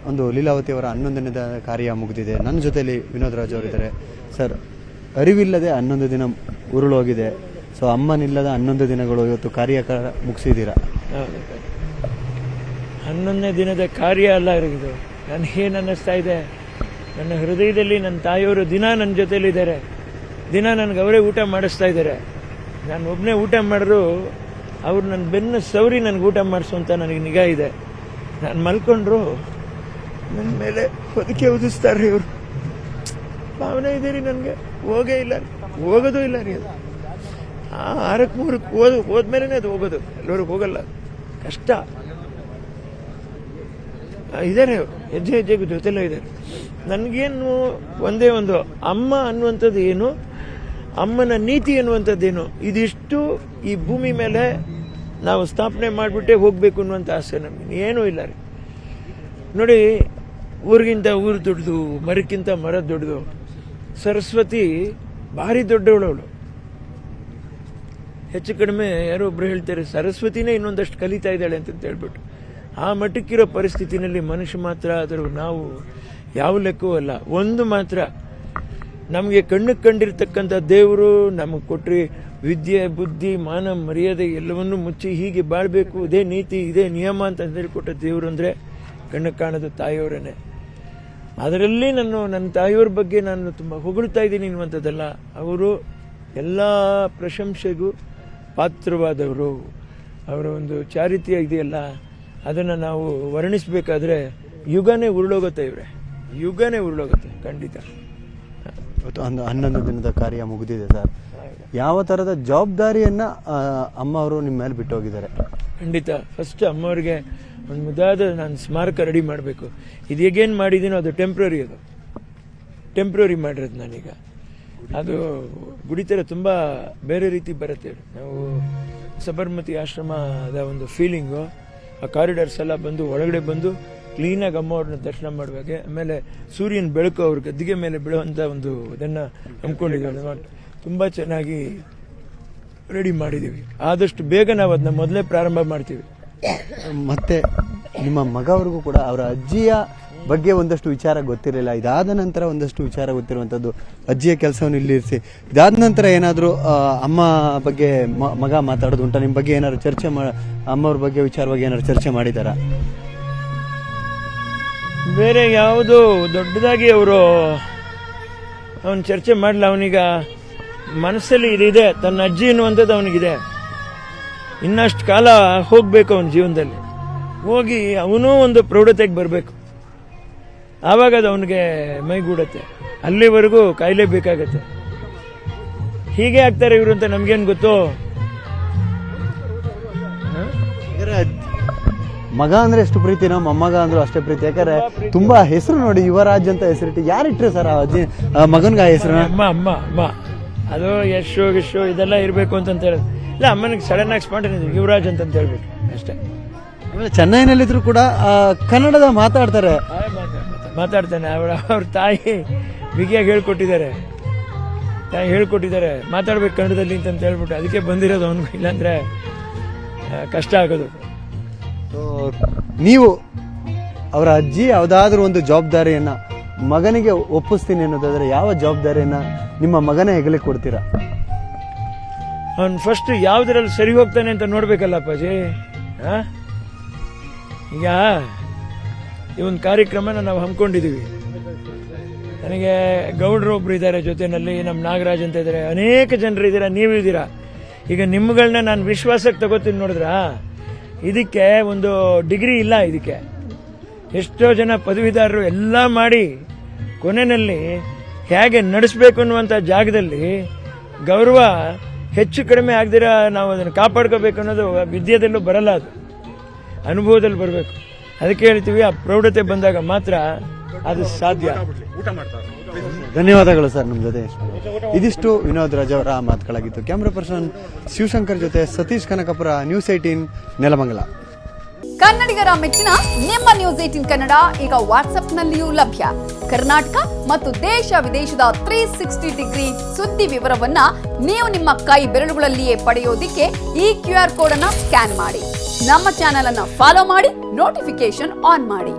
ಒಂದು ಲೀಲಾವತಿ ಅವರ 11 ದಿನದ ಕಾರ್ಯ ಮುಗಿದಿದೆ. ನನ್ನ ಜೊತೆಯಲ್ಲಿ ವಿನೋದ್ ರಾಜ್ ಅವರಿದ್ದಾರೆ. ಸರ್, ಅರಿವಿಲ್ಲದೆ 11 ದಿನ ಉರುಳೋಗಿದೆ. ಸೊ ಅಮ್ಮನಿಲ್ಲದ 11 ದಿನಗಳು ಇವತ್ತು ಕಾರ್ಯ ಮುಗಿಸಿದ್ದೀರಾ. 11ನೇ ದಿನದ ಕಾರ್ಯ ಅಲ್ಲ ಇದು. ನನಗೇನು ಅನ್ನಿಸ್ತಾ ಇದೆ, ನನ್ನ ಹೃದಯದಲ್ಲಿ ನನ್ನ ತಾಯಿಯವರು ದಿನ ನನ್ನ ಜೊತೆಲಿದ್ದಾರೆ. ದಿನ ನನಗೆ ಅವರೇ ಊಟ ಮಾಡಿಸ್ತಾ ಇದ್ದಾರೆ. ನಾನು ಒಬ್ಬನೇ ಊಟ ಮಾಡಿದ್ರು ಅವ್ರು ನನ್ನ ಬೆನ್ನ ಸವರಿ ನನಗೆ ಊಟ ಮಾಡಿಸುವಂತ ನನಗೆ ನಿಗಾ ಇದೆ. ನಾನು ಮಲ್ಕೊಂಡ್ರು ನನ್ನ ಮೇಲೆ ಹೊದಿಕೆ ಉದಿಸ್ತಾರೆ ಇವರು. ಭಾವನೆ ಇದೆ ರೀ ನನಗೆ. ಹೋಗೋದು ಇಲ್ಲ ರೀ. ಅದು 6ಕ್ಕೆ 3ಕ್ಕೆ ಹೋದ್ಮೇಲೆ ಅದು ಹೋಗೋದು, ಎಲ್ಲರಿಗೂ ಹೋಗಲ್ಲ. ಕಷ್ಟ ಇದ್ದಾರೆ ಅವರು, ಹೆಜ್ಜೆ ಹೆಜ್ಜೆಗೂ ಜೊತೆಲೇ ಇದ್ದಾರೆ. ನನಗೇನು ಒಂದೇ ಒಂದು ಅಮ್ಮ ಅನ್ನುವಂಥದ್ದು ಏನು, ಅಮ್ಮನ ನೀತಿ ಅನ್ನುವಂಥದ್ದೇನು, ಇದಿಷ್ಟು ಈ ಭೂಮಿ ಮೇಲೆ ನಾವು ಸ್ಥಾಪನೆ ಮಾಡಿಬಿಟ್ಟೆ ಹೋಗಬೇಕು ಅನ್ನುವಂಥ ಆಸೆ ನಮಗೆ ಏನೂ ಇಲ್ಲ ರೀ. ನೋಡಿ, ಊರಿಗಿಂತ ಊರು ದೊಡ್ಡದು, ಮರಕ್ಕಿಂತ ಮರ ದೊಡ್ಡದು. ಸರಸ್ವತಿ ಭಾರಿ ದೊಡ್ಡವಳವಳು. ಹೆಚ್ಚು ಕಡಿಮೆ ಯಾರೋ ಒಬ್ರು ಹೇಳ್ತಾರೆ ಸರಸ್ವತಿನೇ ಇನ್ನೊಂದಷ್ಟು ಕಲಿತಾ ಇದ್ದಾಳೆ ಅಂತ ಹೇಳ್ಬಿಟ್ಟು. ಆ ಮಟ್ಟಕ್ಕಿರೋ ಪರಿಸ್ಥಿತಿನಲ್ಲಿ ಮನುಷ್ಯ ಮಾತ್ರ ಆದರೂ ನಾವು ಯಾವ ಲೆಕ್ಕವೂ ಅಲ್ಲ. ಒಂದು ಮಾತ್ರ, ನಮಗೆ ಕಣ್ಣಿಗೆ ಕಂಡಿರ್ತಕ್ಕಂಥ ದೇವರು ನಮಗೆ ಕೊಟ್ಟರೆ ವಿದ್ಯೆ, ಬುದ್ಧಿ, ಮಾನ, ಮರ್ಯಾದೆ ಎಲ್ಲವನ್ನೂ ಮುಚ್ಚಿ ಹೀಗೆ ಬಾಳಬೇಕು, ಇದೇ ನೀತಿ, ಇದೇ ನಿಯಮ ಅಂತ ಹೇಳಿಕೊಟ್ಟ ದೇವರು ಅಂದರೆ ಕಣ್ಣಿಗೆ ಕಾಣೋದು ತಾಯಿಯವರೇ. ಅದರಲ್ಲಿ ನನ್ನ ತಾಯಿಯವ್ರ ಬಗ್ಗೆ ನಾನು ತುಂಬ ಹೊಗಳ್ತಾ ಇದ್ದೀನಿ ಅನ್ನುವಂಥದ್ದಲ್ಲ. ಅವರು ಎಲ್ಲ ಪ್ರಶಂಸೆಗೂ ಪಾತ್ರವಾದವರು. ಅವರ ಒಂದು ಚಾರಿತ್ರ್ಯ ಇದೆಯಲ್ಲ, ಅದನ್ನು ನಾವು ವರ್ಣಿಸಬೇಕಾದ್ರೆ ಯುಗನೇ ಉರುಳೋಗುತ್ತೆ. ಯುಗನೇ ಉರುಳೋಗುತ್ತೆ ಖಂಡಿತ. ಇವತ್ತು 11 ದಿನದ ಕಾರ್ಯ ಮುಗಿದಿದೆ ಸರ್. ಯಾವ ಥರದ ಜವಾಬ್ದಾರಿಯನ್ನು ಅಮ್ಮ ಅವರು ನಿಮ್ಮ ಮೇಲೆ ಬಿಟ್ಟು ಹೋಗಿದ್ದಾರೆ? ಖಂಡಿತ ಫಸ್ಟ್ ಅಮ್ಮವ್ರಿಗೆ ಒಂದು ಮುದ್ದಾದ ನಾನು ಸ್ಮಾರಕ ರೆಡಿ ಮಾಡಬೇಕು. ಇದು ಹೇಗೇನು ಮಾಡಿದ್ದೀನೋ ಅದು ಟೆಂಪ್ರರಿ ಮಾಡಿರೋದು ನಾನೀಗ. ಅದು ಗುಡಿ ಥರ ತುಂಬ ಬೇರೆ ರೀತಿ ಬರುತ್ತೆ. ನಾವು ಸಬರ್ಮತಿ ಆಶ್ರಮದ ಒಂದು ಫೀಲಿಂಗು, ಆ ಕಾರಿಡಾರ್ಸ್ ಎಲ್ಲ ಬಂದು ಒಳಗಡೆ ಬಂದು ಕ್ಲೀನಾಗಿ ಅಮ್ಮ ಅವ್ರನ್ನ ದರ್ಶನ ಮಾಡುವಾಗೆ, ಆಮೇಲೆ ಸೂರ್ಯನ ಬೆಳಕು ಅವ್ರ ಗದ್ದಿಗೆ ಮೇಲೆ ಬೀಳುವಂಥ ಒಂದು ಇದನ್ನು ಹಮ್ಮಿಕೊಂಡಿದ್ದೀವಿ. ತುಂಬ ಚೆನ್ನಾಗಿ ರೆಡಿ ಮಾಡಿದ್ದೀವಿ. ಆದಷ್ಟು ಬೇಗ ನಾವು ಅದನ್ನ ಮೊದಲೇ ಪ್ರಾರಂಭ ಮಾಡ್ತೀವಿ. ಮತ್ತೆ ನಿಮ್ಮ ಮಗ ಅವ್ರಿಗೂ ಕೂಡ ಅವರ ಅಜ್ಜಿಯ ಬಗ್ಗೆ ಒಂದಷ್ಟು ವಿಚಾರ ಗೊತ್ತಿರಲಿಲ್ಲ. ಇದಾದ ನಂತರ ಒಂದಷ್ಟು ವಿಚಾರ ಗೊತ್ತಿರುವಂಥದ್ದು. ಅಜ್ಜಿಯ ಕೆಲಸವನ್ನು ಇಲ್ಲಿರಿಸಿ ಇದಾದ ನಂತರ ಏನಾದರೂ ಅಮ್ಮ ಬಗ್ಗೆ ಮಗ ಮಾತಾಡೋದು ಉಂಟಾ? ನಿಮ್ಮ ಬಗ್ಗೆ ಏನಾದ್ರು ಚರ್ಚೆ ಅಮ್ಮವ್ರ ಬಗ್ಗೆ ವಿಚಾರವಾಗಿ ಏನಾದ್ರು ಚರ್ಚೆ ಮಾಡಿದಾರಾ? ಬೇರೆ ಯಾವುದೋ ದೊಡ್ಡದಾಗಿ ಅವನು ಚರ್ಚೆ ಮಾಡಲ್ಲ. ಅವನೀಗ ಮನಸ್ಸಲ್ಲಿ ಇದಿದೆ, ತನ್ನ ಅಜ್ಜಿ ಅನ್ನುವಂಥದ್ದು ಅವನಿಗಿದೆ. ಇನ್ನಷ್ಟು ಕಾಲ ಹೋಗ್ಬೇಕು ಅವನ ಜೀವನದಲ್ಲಿ. ಹೋಗಿ ಅವನೂ ಒಂದು ಪ್ರೌಢತೆಗೆ ಬರಬೇಕು. ಆವಾಗ ಅದು ಅವನಿಗೆ ಮೈಗೂಡತ್ತೆ. ಅಲ್ಲಿವರೆಗೂ ಕಾಯಿಲೆ ಬೇಕಾಗತ್ತೆ. ಹೀಗೆ ಆಗ್ತಾರೆ ಇವರು ಅಂತ ನಮ್ಗೇನು ಗೊತ್ತು? ಮಗ ಅಂದ್ರೆ ಎಷ್ಟು ಪ್ರೀತಿನೋ ಮೊಮ್ಮಗ ಅಂದ್ರೂ ಅಷ್ಟೇ ಪ್ರೀತಿ. ಯಾಕಂದ್ರೆ ತುಂಬಾ ಹೆಸರು ನೋಡಿ, ಯುವರಾಜ್ ಅಂತ ಹೆಸರಿಟ್ಟು ಯಾರಿಟ್ರಿ ಸರ್ ಅಜ್ಜಿ ಮಗನ್ಗ ಹೆಸರು? ಅಮ್ಮ ಅದು ಯಶೋ ಇದೆಲ್ಲ ಇರಬೇಕು ಅಂತ ಹೇಳಿ ಇಲ್ಲ. ಅಮ್ಮನಿಗೆ ಸಡನ್ ಆಗಿ ಸ್ಪಾಂಟೇನಿಯಸ್ ಯುವರಾಜ್ ಅಂತ ಹೇಳ್ಬಿಟ್ಟು ಅಷ್ಟೇ. ಚೆನ್ನೈನಲ್ಲಿದ್ರು ಕೂಡ ಕನ್ನಡದ ಮಾತಾಡ್ತಾನೆ. ಅವ್ರ ತಾಯಿ ಬಿಗಿಯಾಗಿ ಹೇಳ್ಕೊಟ್ಟಿದ್ದಾರೆ, ಮಾತಾಡ್ಬೇಕು ಕನ್ನಡದಲ್ಲಿ ಅಂತ ಹೇಳ್ಬಿಟ್ಟು. ಅದಕ್ಕೆ ಬಂದಿರೋದು ಅವನಿಗೆ. ಇಲ್ಲಾಂದ್ರೆ ಕಷ್ಟ ಆಗೋದು. ನೀವು ಅವರ ಅಜ್ಜಿ ಯಾವುದಾದ್ರೂ ಒಂದು ಜವಾಬ್ದಾರಿಯನ್ನ ಮಗನಿಗೆ ಒಪ್ಪಿಸ್ತೀನಿ ಅನ್ನೋದಾದ್ರೆ ಯಾವ ಜವಾಬ್ದಾರಿಯನ್ನ ನಿಮ್ಮ ಮಗನೇ ಹೆಗಲಿಗೆ ಕೊಡ್ತೀರಾ? ಅವನು ಫಸ್ಟ್ ಯಾವ್ದ್ರಲ್ಲಿ ಸರಿ ಹೋಗ್ತಾನೆ ಅಂತ ನೋಡ್ಬೇಕಲ್ಲ ಅಪ್ಪಾಜಿ. ಈಗ ಈ ಒಂದು ಕಾರ್ಯಕ್ರಮನ ನಾವು ಹಮ್ಮಿಕೊಂಡಿದ್ದೀವಿ. ನನಗೆ ಗೌಡ್ರು ಒಬ್ರು ಇದ್ದಾರೆ ಜೊತೆನಲ್ಲಿ, ನಮ್ಮ ನಾಗರಾಜ್ ಅಂತ ಇದ್ದಾರೆ, ಅನೇಕ ಜನರು ಇದ್ದೀರಾ, ನೀವು ಇದ್ದೀರಾ. ಈಗ ನಿಮ್ಗಳನ್ನ ನಾನು ವಿಶ್ವಾಸಕ್ಕೆ ತಗೋತೀನಿ. ನೋಡಿದ್ರಾ, ಇದಕ್ಕೆ ಒಂದು ಡಿಗ್ರಿ ಇಲ್ಲ. ಇದಕ್ಕೆ ಎಷ್ಟೋ ಜನ ಪದವೀಧರರು ಎಲ್ಲ ಮಾಡಿ ಕೊನೆಯಲ್ಲಿ ಹೇಗೆ ನಡೆಸಬೇಕು ಅನ್ನುವಂಥ ಜಾಗದಲ್ಲಿ ಗೌರವ ಹೆಚ್ಚು ಕಡಿಮೆ ಆಗದಿರ ನಾವು ಅದನ್ನು ಕಾಪಾಡ್ಕೋಬೇಕು ಅನ್ನೋದು ವಿದ್ಯೆದಲ್ಲೂ ಬರಲ್ಲ, ಅದು ಅನುಭವದಲ್ಲಿ ಬರಬೇಕು. ಅದಕ್ಕೆ ಹೇಳ್ತೀವಿ, ಆ ಪ್ರೌಢತೆ ಬಂದಾಗ ಮಾತ್ರ ಅದು ಸಾಧ್ಯ. ಧನ್ಯವಾದಗಳು ಸರ್ ನಿಮ್ಮ ಜೊತೆ. ಇದಿಷ್ಟು ವಿನೋದ್ ರಾಜ್ ಅವರ ಮಾತುಗಳಾಗಿತ್ತು. ಕ್ಯಾಮ್ರಾ ಪರ್ಸನ್ ಶಿವಶಂಕರ್ ಜೊತೆ ಸತೀಶ್ ಕನಕಪುರ, ನ್ಯೂಸ್ 18 ನೆಲಮಂಗಲ. ಕನ್ನಡಿಗರ ಮೆಚ್ಚಿನ ನಿಮ್ಮ ನ್ಯೂಸ್ 18 ಕನ್ನಡ ಈಗ ವಾಟ್ಸ್ಆಪ್ನಲ್ಲಿಯೂ ಲಭ್ಯ. ಕರ್ನಾಟಕ ಮತ್ತು ದೇಶ ವಿದೇಶದ 360 ಡಿಗ್ರಿ ಸುದ್ದಿ ವಿವರವನ್ನ ನೀವು ನಿಮ್ಮ ಕೈ ಬೆರಳುಗಳಲ್ಲಿಯೇ ಪಡೆಯೋದಿಕ್ಕೆ ಈ QR ಕೋಡ್ ಅನ್ನ ಸ್ಕ್ಯಾನ್ ಮಾಡಿ. ನಮ್ಮ ಚಾನೆಲ್ ಅನ್ನ ಫಾಲೋ ಮಾಡಿ, ನೋಟಿಫಿಕೇಶನ್ ಆನ್ ಮಾಡಿ.